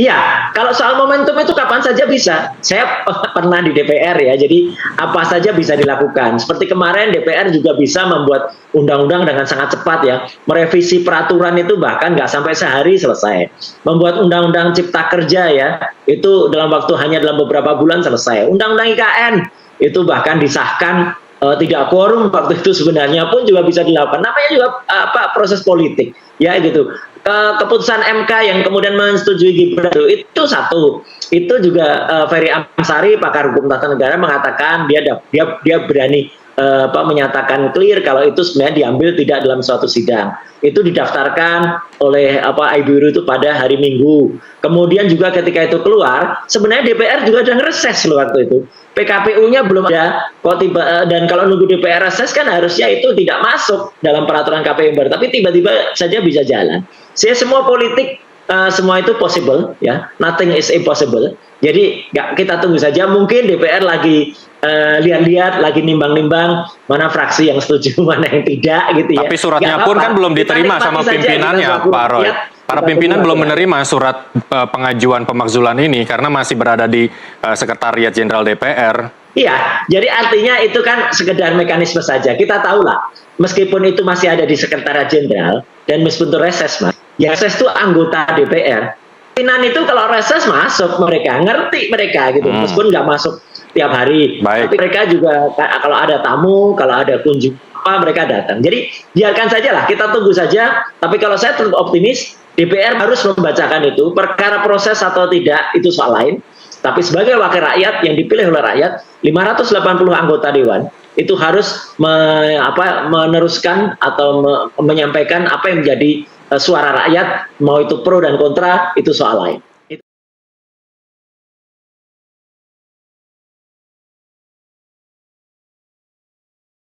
Iya, kalau soal momentum itu kapan saja bisa. Saya pernah di DPR ya, jadi apa saja bisa dilakukan. Seperti kemarin DPR juga bisa membuat undang-undang dengan sangat cepat ya. Merevisi peraturan itu bahkan nggak sampai sehari selesai. Membuat undang-undang cipta kerja ya, itu dalam waktu hanya dalam beberapa bulan selesai. Undang-undang IKN itu bahkan disahkan tidak quorum waktu itu sebenarnya pun juga bisa dilakukan. Namanya juga proses politik ya gitu. Keputusan MK yang kemudian menyetujui Gibran itu satu. Itu juga Ferry Amsari pakar hukum tata negara mengatakan dia berani menyatakan clear kalau itu sebenarnya diambil tidak dalam suatu sidang. Itu didaftarkan oleh IBU itu pada hari Minggu. Kemudian juga ketika itu keluar, sebenarnya DPR juga sudah ngereses loh waktu itu. PKPU-nya belum ada, dan kalau nunggu DPR reses kan harusnya itu tidak masuk dalam peraturan KPU baru, tapi tiba-tiba saja bisa jalan. Saya semua politik semua itu possible ya, nothing is impossible. Jadi kita tunggu saja, mungkin DPR lagi lihat-lihat, lagi nimbang-nimbang mana fraksi yang setuju, mana yang tidak gitu ya. Tapi suratnya pun kan belum diterima sama pimpinannya, Pak Roy. Para pimpinan belum menerima surat pengajuan pemakzulan ini karena masih berada di Sekretariat Jenderal DPR. Iya, jadi artinya itu kan sekedar mekanisme saja. Kita tahu lah, meskipun itu masih ada di Sekretariat Jenderal dan meskipun itu reses, Mas, ya reses itu anggota DPR. Pimpinan itu kalau reses masuk mereka, ngerti mereka gitu, meskipun nggak masuk tiap hari. Baik. Tapi mereka juga kalau ada tamu, kalau ada kunjungan mereka datang. Jadi biarkan saja lah, kita tunggu saja. Tapi kalau saya tetap optimis, DPR harus membacakan itu. Perkara proses atau tidak itu soal lain. Tapi sebagai wakil rakyat yang dipilih oleh rakyat, 580 anggota dewan itu harus meneruskan atau menyampaikan apa yang menjadi suara rakyat, mau itu pro dan kontra itu soal lain.